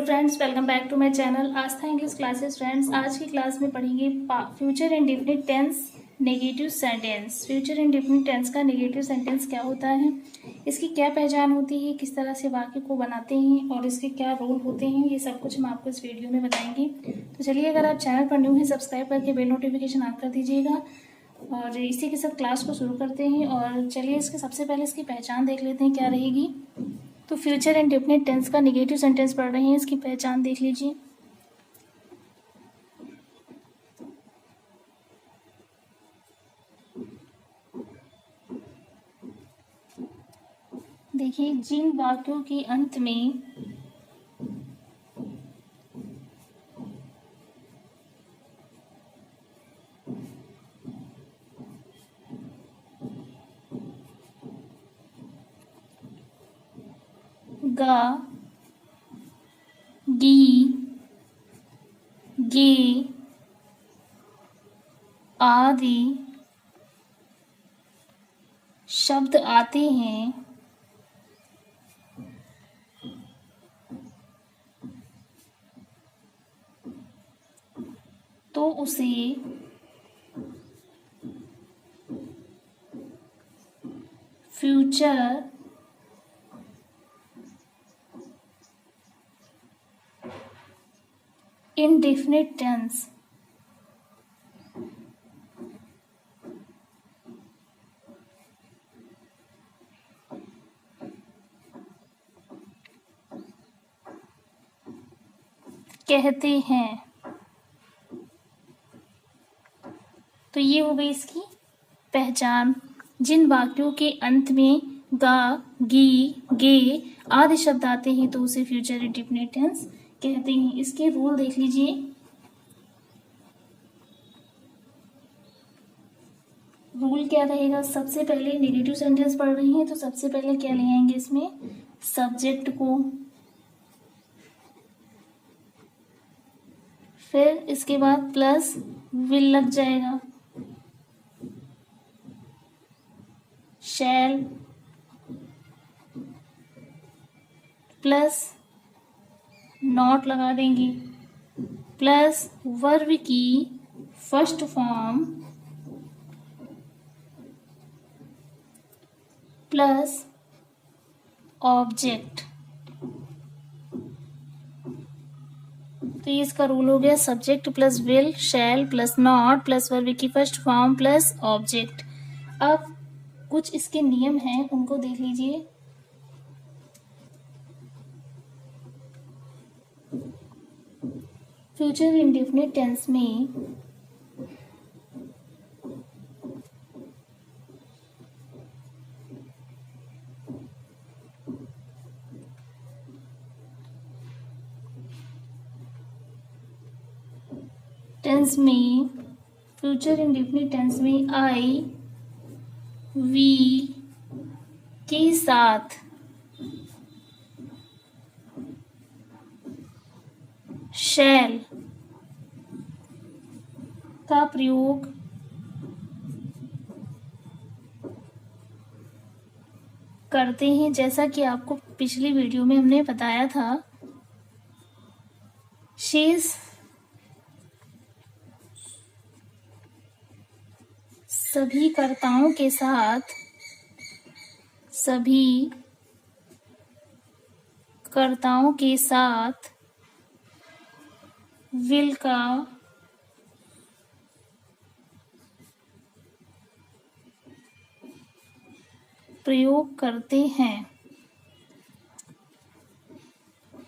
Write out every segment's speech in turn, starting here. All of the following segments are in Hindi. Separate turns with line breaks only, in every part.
Friends, welcome back to my channel Aastha English classes. Friends, आज की क्लास में पढ़ेंगे future indefinite tense negative sentence. Future indefinite tense का नेगेटिव सेंटेंस क्या होता है, इसकी क्या पहचान होती है, किस तरह से वाक्य को बनाते हैं और इसके क्या रूल होते हैं, ये सब कुछ हम आपको इस वीडियो में बताएंगे। तो चलिए, अगर आप चैनल पर न्यू हैं, सब्सक्राइब करके बेल नोटिफिकेशन ऑन कर दीजिएगा और इसी के साथ क्लास को शुरू करते हैं। और चलिए, इसके सबसे पहले इसकी पहचान देख लेते हैं क्या रहेगी। तो फ्यूचर इंडेफिनिट टेंस का नेगेटिव सेंटेंस पढ़ रहे हैं, इसकी पहचान देख लीजिए। देखिए, जिन वाक्यों के अंत में गा, गी, गे आदि शब्द आते हैं, तो उसे फ्यूचर इंडेफिनिट टेंस कहते हैं। तो ये हो गई इसकी पहचान। जिन वाक्यों के अंत में गा, गी, गे आदि शब्द आते हैं तो उसे फ्यूचर इंडेफिनिट टेंस कहते हैं। इसके रूल देख लीजिए। रूल क्या रहेगा, सबसे पहले नेगेटिव सेंटेंस पढ़ रहे हैं तो सबसे पहले क्या ले आएंगे इसमें, सब्जेक्ट को। फिर इसके बाद प्लस विल लग जाएगा, शैल प्लस नॉट लगा देंगे, प्लस वर्ब की फर्स्ट फॉर्म प्लस ऑब्जेक्ट। तो ये इसका रूल हो गया, subject plus will, shall plus not plus verb की फर्स्ट फॉर्म प्लस ऑब्जेक्ट। अब कुछ इसके नियम हैं, उनको देख लीजिए। फ्यूचर इंडेफिनिट टेंस में फ्यूचर इंडेफिनिट टेंस में आई, वी के साथ शैल का प्रयोग करते हैं। जैसा कि आपको पिछली वीडियो में हमने बताया था, शेष सभी कर्ताओं के साथ विल का प्रयोग करते हैं।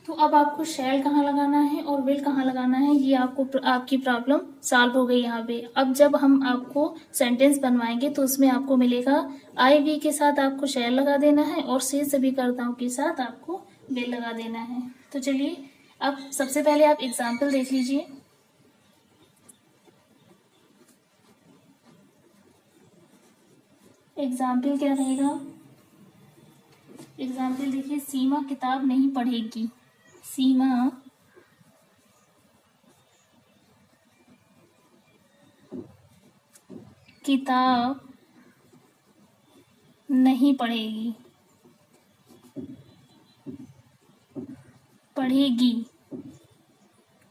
तो अब आपको शैल कहाँ लगाना है और विल कहाँ लगाना है, ये आपकी प्रॉब्लम सॉल्व हो गई यहाँ पे। अब जब हम आपको सेंटेंस बनवाएंगे तो उसमें आपको मिलेगा आई, वी के साथ आपको शैल लगा देना है और शेष सभी कर्ताओं के साथ आपको विल लगा देना है। तो चलिए, अब सबसे पहले आप एग्जाम्पल देख लीजिए। एग्जाम्पल क्या रहेगा, एग्जाम्पल देखिए, सीमा किताब नहीं पढ़ेगी। सीमा किताब नहीं पढ़ेगी, पढ़ेगी।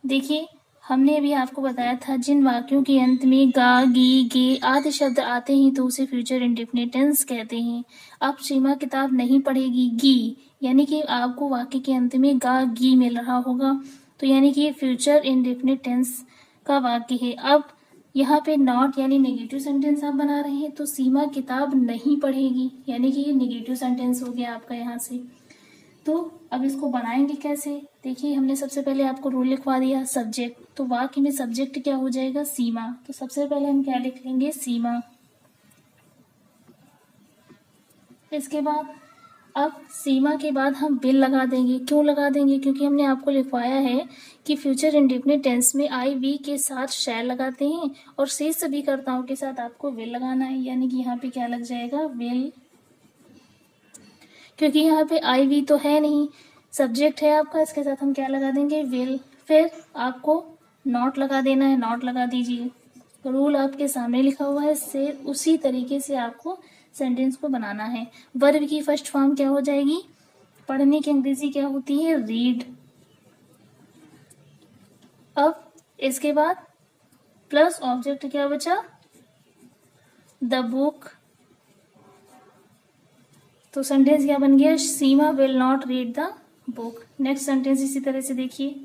देखिए, हमने अभी आपको बताया था जिन वाक्यों के अंत में गा, गी, गे आदि शब्द आते हैं तो उसे फ्यूचर इंडेफिनिट टेंस कहते हैं। अब सीमा किताब नहीं पढ़ेगी गी, यानी कि आपको वाक्य के अंत में गा, गी मिल रहा होगा, तो यानी कि ये फ्यूचर इंडेफिनिट टेंस का वाक्य है। अब यहाँ पे नॉट यानी नेगेटिव सेंटेंस आप बना रहे हैं, तो सीमा किताब नहीं पढ़ेगी, यानी कि ये नेगेटिव सेंटेंस हो गया आपका यहाँ से। तो अब इसको बनाएंगे कैसे? देखिए, हमने सबसे पहले आपको रूल लिखवा दिया सब्जेक्ट, तो वाक्य में सब्जेक्ट क्या हो जाएगा? सीमा। तो सबसे पहले हम क्या लिख लेंगे? सीमा। इसके बाद अब सीमा के बाद हम विल लगा देंगे। क्यों लगा देंगे? क्योंकि हमने आपको लिखवाया है कि फ्यूचर इंडेफिनिट टेंस में आई वी के साथ शैल लगाते हैं और शेष सभी कर्ताओं के साथ आपको विल लगाना है, यानी कि यहाँ पे क्या लग जाएगा? विल। क्योंकि यहाँ पे आई वी तो है नहीं, सब्जेक्ट है आपका, इसके साथ हम क्या लगा देंगे? विल। फिर आपको नॉट लगा देना है, नॉट लगा दीजिए। रूल आपके सामने लिखा हुआ है, से उसी तरीके से आपको सेंटेंस को बनाना है। वर्ब की फर्स्ट फॉर्म क्या हो जाएगी? पढ़ने की अंग्रेजी क्या होती है? रीड। अब इसके बाद प्लस ऑब्जेक्ट क्या बचा? The book. तो सेंटेंस क्या बन गया? Seema will not read the book. Next sentence इसी तरह से देखिए,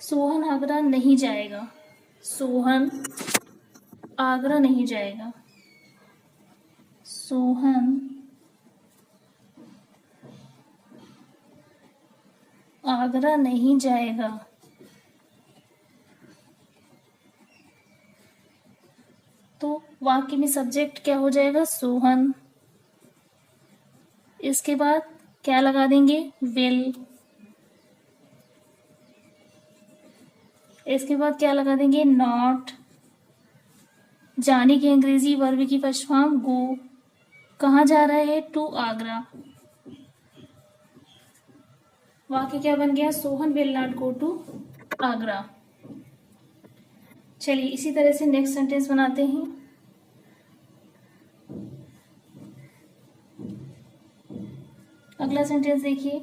सोहन आगरा नहीं जाएगा। सोहन आगरा नहीं जाएगा। सोहन आगरा नहीं जाएगा। तो वाक्य में सब्जेक्ट क्या हो जाएगा? सोहन। इसके बाद क्या लगा देंगे? विल। इसके बाद क्या लगा देंगे? नॉट। जाने की अंग्रेजी वर्ब की फर्स्ट फॉर्म गो। कहाँ जा रहा है? टू आगरा। वाक्य क्या बन गया? Sohan will not go to Agra. चलिए इसी तरह से नेक्स्ट सेंटेंस बनाते हैं। अगला सेंटेंस देखिए,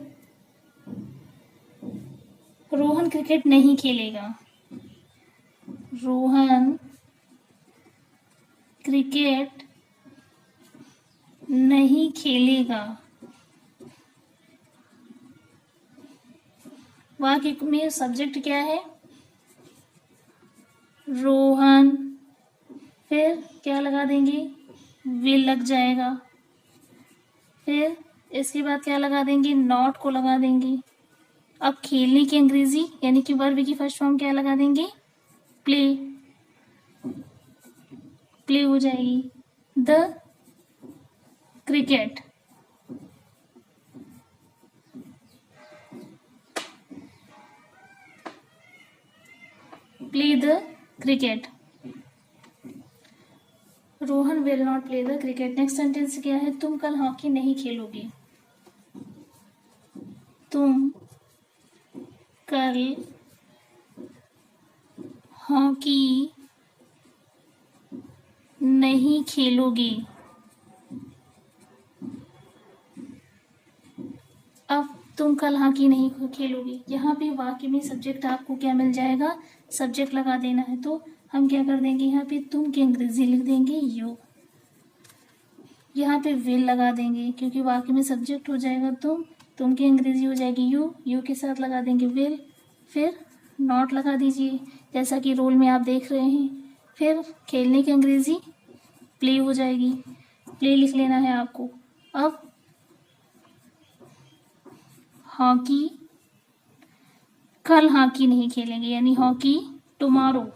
रोहन क्रिकेट नहीं खेलेगा। रोहन क्रिकेट नहीं खेलेगा। वाक्य में सब्जेक्ट क्या है? रोहन। फिर क्या लगा देंगे? विल लग जाएगा। फिर इसके बाद क्या लगा देंगे? नॉट को लगा देंगे। अब खेलने की अंग्रेजी यानी कि वर्ब की फर्स्ट फॉर्म क्या लगा देंगे? प्ले। प्ले हो जाएगी। The cricket. Play the cricket. Rohan will not play the cricket. Next sentence क्या है? तुम कल हॉकी नहीं खेलोगे। तुम कल हॉकी नहीं खेलोगे। अब तुम कल हॉकी नहीं खेलोगे, यहाँ पे वाक्य में सब्जेक्ट आपको क्या मिल जाएगा? सब्जेक्ट लगा देना है। तो हम क्या कर देंगे? यहाँ पे तुम की अंग्रेजी लिख देंगे यू। यहाँ पे विल लगा देंगे क्योंकि वाक्य में सब्जेक्ट हो जाएगा तुम की अंग्रेजी हो जाएगी यू, यू के साथ लगा देंगे विल। फिर नॉट लगा दीजिए जैसा कि रोल में आप देख रहे हैं। फिर खेलने की अंग्रेजी प्ले हो जाएगी, प्ले लिख लेना है आपको। अब हॉकी, कल हॉकी नहीं खेलेंगे यानी हॉकी टुमारो।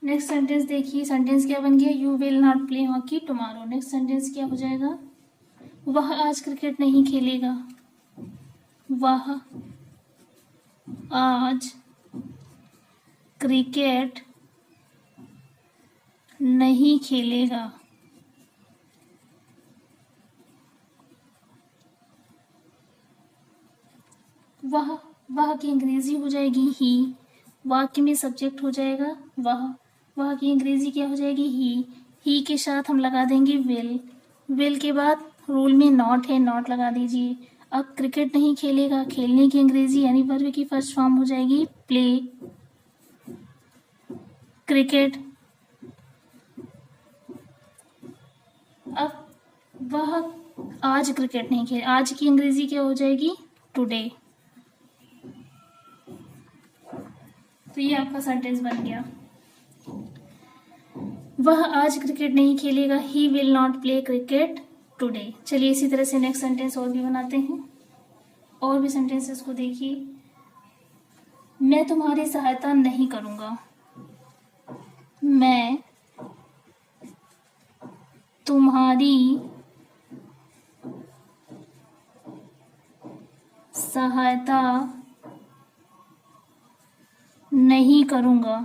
नेक्स्ट सेंटेंस देखिए, सेंटेंस क्या बन गया? You will not play hockey tomorrow. Next sentence क्या हो जाएगा? वह आज क्रिकेट नहीं खेलेगा। वह आज क्रिकेट नहीं खेलेगा। वह की अंग्रेजी हो जाएगी ही। वाक्य में सब्जेक्ट हो जाएगा वह। वह की अंग्रेजी क्या हो जाएगी? ही के साथ हम लगा देंगे विल के बाद रूल में नॉट है, नॉट लगा दीजिए। अब क्रिकेट नहीं खेलेगा, खेलने की अंग्रेजी यानी वर्ब की फर्स्ट फॉर्म हो जाएगी प्ले क्रिकेट। अब वह आज क्रिकेट नहीं खेले, आज की अंग्रेजी क्या हो जाएगी? टुडे। तो ये आपका सेंटेंस बन गया। वह आज क्रिकेट नहीं खेलेगा, he will not play cricket today. चलिए इसी तरह से नेक्स्ट सेंटेंस और भी बनाते हैं। और भी सेंटेंसेस को देखिए। मैं तुम्हारी सहायता नहीं करूंगा, मैं तुम्हारी सहायता नहीं करूंगा।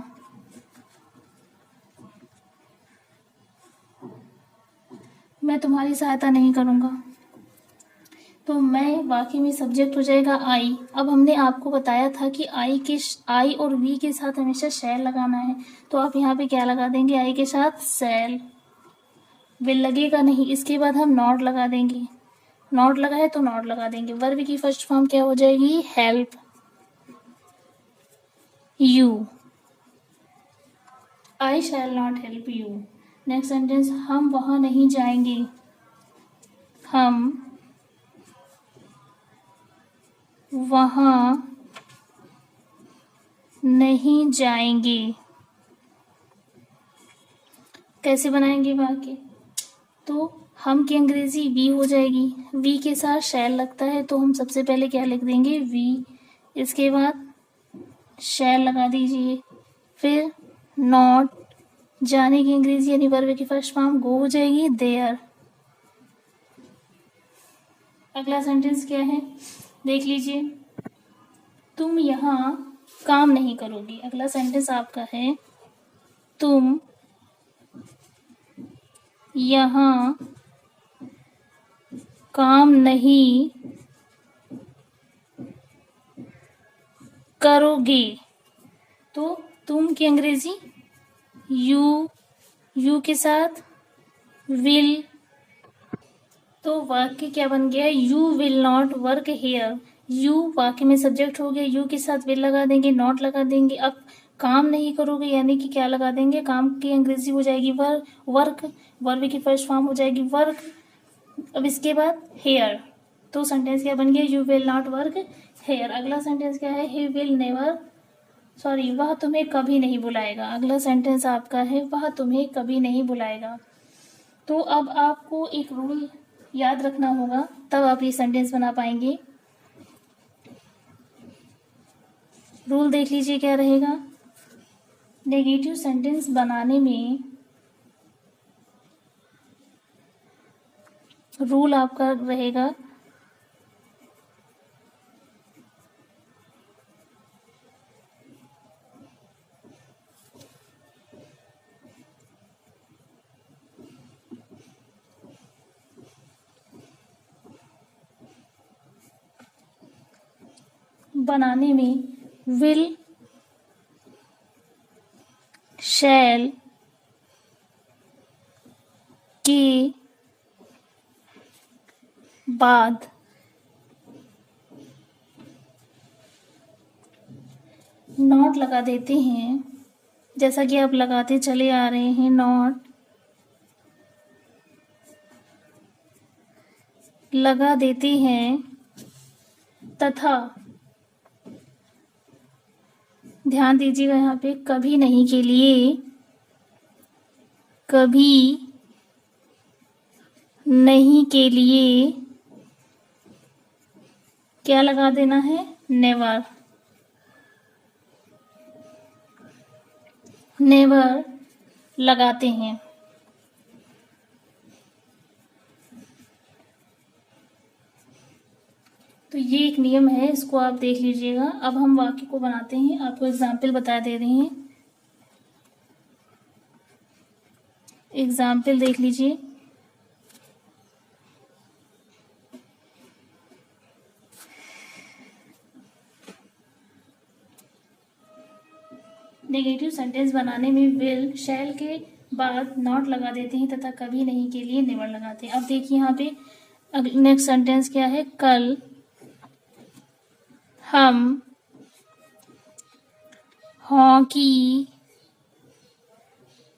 मैं तुम्हारी सहायता नहीं करूंगा। तो मैं वाक्य में सब्जेक्ट हो जाएगा आई। अब हमने आपको बताया था कि आई और वी के साथ हमेशा शैल लगाना है, तो आप यहाँ पे क्या लगा देंगे? आई के साथ शैल। विल लगेगा नहीं, इसके बाद हम नॉट लगा देंगे। नॉट लगा है तो नॉट लगा देंगे। वर्ब की फर्स्ट फॉर्म क्या हो जाएगी? Help you. I shall not help you. Next sentence, हम वहां नहीं जाएंगे, हम वहां नहीं जाएंगे। कैसे बनाएंगे वाक्य? तो हम की अंग्रेजी वी हो जाएगी, वी के साथ शैल लगता है तो हम सबसे पहले क्या लिख देंगे? वी। इसके बाद शैल लगा दीजिए, फिर नॉट, जाने की अंग्रेजी यानी वर्ब की फर्स्ट फॉर्म गो हो जाएगी, देयर। अगला सेंटेंस क्या है देख लीजिए। तुम यहाँ काम नहीं करोगी। अगला सेंटेंस आपका है तुम यहाँ काम नहीं करोगे। तो तुम की अंग्रेजी यू के साथ विल। तो वाक्य क्या बन गया? You will not work here. You वाक्य में सब्जेक्ट हो गया, यू के साथ विल लगा देंगे, नॉट लगा देंगे। अब काम नहीं करोगे यानी कि क्या लगा देंगे? काम की अंग्रेजी हो जाएगी वर्क, वर्ब की फर्स्ट फॉर्म हो जाएगी वर्क। अब इसके बाद हेयर, तो सेंटेंस क्या बन गया? You will not work here. अगला सेंटेंस क्या है? ही विल नेवर, सॉरी, वह तुम्हें कभी नहीं बुलाएगा। अगला सेंटेंस आपका है वह तुम्हें कभी नहीं बुलाएगा। तो अब आपको एक रूल याद रखना होगा, तब आप ये सेंटेंस बना पाएंगे। रूल देख लीजिए क्या रहेगा। नेगेटिव सेंटेंस बनाने में रूल आपका रहेगा बनाने में विल, शैल के बाद नॉट लगा देते हैं, जैसा कि आप लगाते चले आ रहे हैं। नॉट लगा देते हैं तथा, ध्यान दीजिएगा यहाँ पे, कभी नहीं के लिए, कभी नहीं के लिए क्या लगा देना है? नेवर। नेवर लगाते हैं। तो ये एक नियम है, इसको आप देख लीजिएगा। अब हम वाक्य को बनाते हैं, आपको एग्जाम्पल बता दे रहे हैं। एग्जाम्पल देख लीजिए। नेगेटिव सेंटेंस बनाने में विल शैल के बाद नॉट लगा देते हैं तथा कभी नहीं के लिए नेवर लगाते हैं। अब देखिए यहाँ पे नेक्स्ट सेंटेंस क्या है, कल हम हॉकी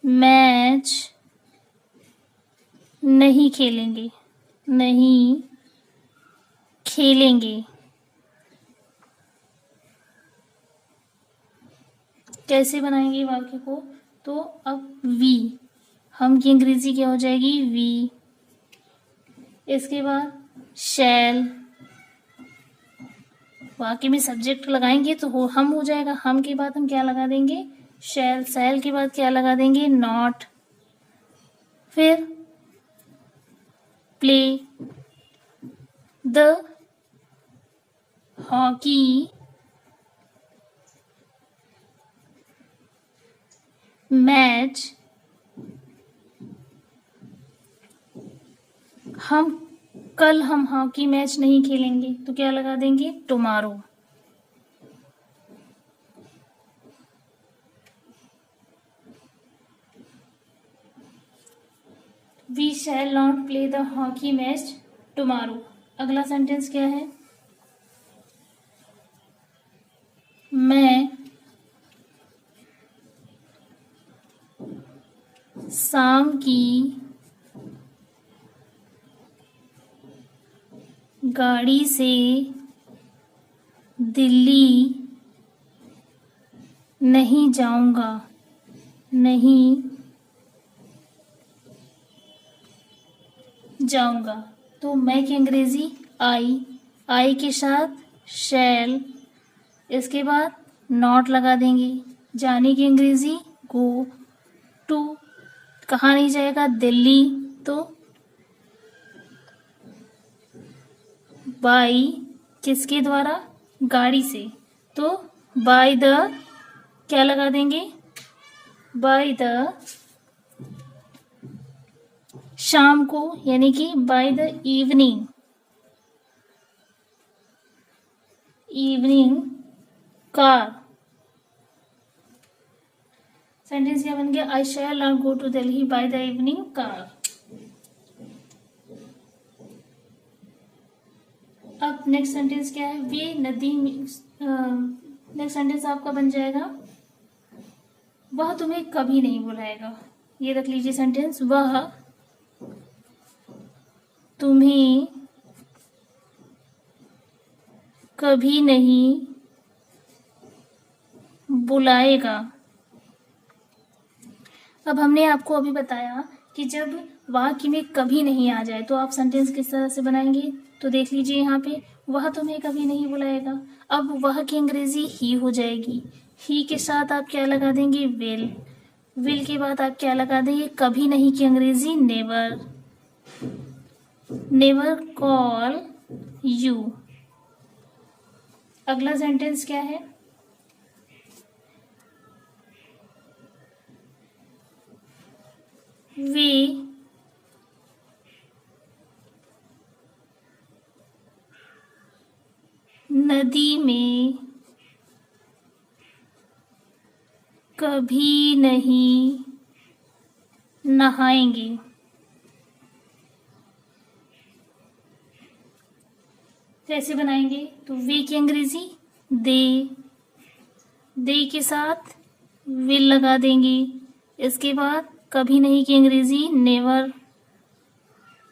मैच नहीं खेलेंगे, नहीं खेलेंगे। कैसे बनाएंगे वाक्य को, तो अब वी, हम की अंग्रेजी क्या हो जाएगी, वी। इसके बाद शैल, वाक्य में सब्जेक्ट लगाएंगे तो हम हो जाएगा, हम के बाद हम क्या लगा देंगे, शैल। शैल के बाद क्या लगा देंगे, नॉट। फिर प्ले द हॉकी मैच, कल हम हॉकी मैच नहीं खेलेंगे तो क्या लगा देंगे, tomorrow. We shall not play the hockey match tomorrow. अगला सेंटेंस क्या है, मैं शाम की गाड़ी से दिल्ली नहीं जाऊंगा, नहीं जाऊंगा। तो मैं की अंग्रेजी आई के साथ शैल, इसके बाद नॉट लगा देंगे। जाने की अंग्रेजी गो, टू कहाँ नहीं जाएगा, दिल्ली, तो बाई किसके द्वारा, गाड़ी से, तो बाय द क्या लगा देंगे, बाय द शाम को, यानी कि by the evening car. Sentence क्या बन गया, I shall not go to Delhi by the evening car. अब नेक्स्ट सेंटेंस क्या है, वे नदी में, नेक्स्ट सेंटेंस आपका बन जाएगा, वह तुम्हें कभी नहीं बुलाएगा। ये रख लीजिए सेंटेंस, वह तुम्हें कभी नहीं बुलाएगा। अब हमने आपको अभी बताया कि जब वाक्य में कभी नहीं आ जाए तो आप सेंटेंस किस तरह से बनाएंगे, तो देख लीजिए यहाँ पे, वह तुम्हें कभी नहीं बुलाएगा। अब वह की अंग्रेजी ही हो जाएगी, ही के साथ आप क्या लगा देंगे, विल के बाद आप क्या लगा देंगे, कभी नहीं की अंग्रेजी नेवर कॉल यू। अगला सेंटेंस क्या है, वे नदी में कभी नहीं नहाएंगे। कैसे बनाएंगे, तो वे की अंग्रेजी दे के साथ विल लगा देंगे। इसके बाद कभी नहीं की अंग्रेजी नेवर।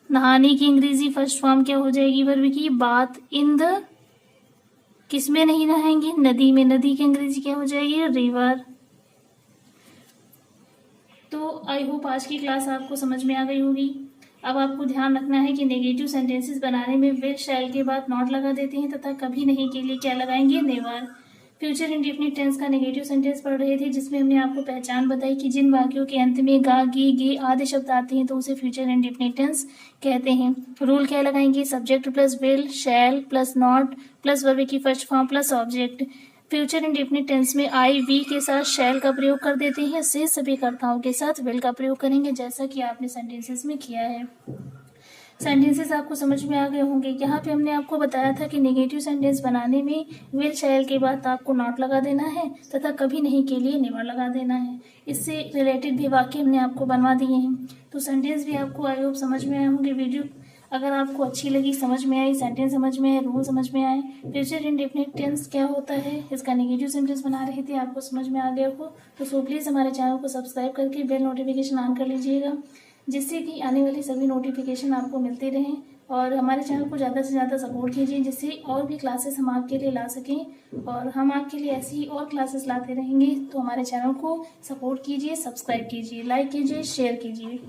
नहाने की अंग्रेजी फर्स्ट फॉर्म क्या हो जाएगी वर्ब की, बात इन द, किस में नहीं नहाएंगे, नदी में। नदी की अंग्रेजी क्या हो जाएगी, रिवर। तो आई होप आज की क्लास आपको समझ में आ गई होगी। अब आपको ध्यान रखना है कि नेगेटिव सेंटेंसेस बनाने में विल शैल के बाद नॉट लगा देते हैं तथा कभी नहीं के लिए क्या लगाएंगे, नेवर। फ्यूचर इंडेफिनिट टेंस का नेगेटिव सेंटेंस पढ़ रहे थे, जिसमें हमने आपको पहचान बताई कि जिन वाक्यों के अंत में गा गे गे आदि शब्द आते हैं तो उसे फ्यूचर इंडेफिनिट टेंस कहते हैं। रूल क्या लगाएंगे, subject plus will shall plus not plus verb की first form plus object. Future indefinite tense में आई वी के साथ शैल का प्रयोग कर देते हैं, शेष सभी कर्ताओं के साथ विल का प्रयोग करेंगे, जैसा कि आपने सेंटेंसेस में किया है। सेंटेंसेस आपको समझ में आ गए होंगे। यहाँ पे हमने आपको बताया था कि नेगेटिव सेंटेंस बनाने में विल शैल के बाद आपको नॉट लगा देना है तथा कभी नहीं के लिए नेवर लगा देना है। इससे रिलेटेड भी वाक्य हमने आपको बनवा दिए हैं। तो सेंटेंस भी आपको आई होप समझ में आए होंगे। वीडियो अगर आपको अच्छी लगी, समझ में आई, सेंटेंस समझ में आए, रूल समझ में आए, फ्यूचर इंडेफिनिट टेंस क्या होता है, इसका नेगेटिव सेंटेंस बना रहे थे, आपको समझ में आ गया हो तो सो प्लीज़ हमारे चैनल को सब्सक्राइब करके बेल नोटिफिकेशन ऑन कर लीजिएगा, जिससे कि आने वाली सभी नोटिफिकेशन आपको मिलते रहें। और हमारे चैनल को ज़्यादा से ज़्यादा सपोर्ट कीजिए, जिससे और भी क्लासेस हम आपके लिए ला सकें और हम आपके लिए ऐसी ही और क्लासेस लाते रहेंगे। तो हमारे चैनल को सपोर्ट कीजिए, सब्सक्राइब कीजिए, लाइक कीजिए, शेयर कीजिए।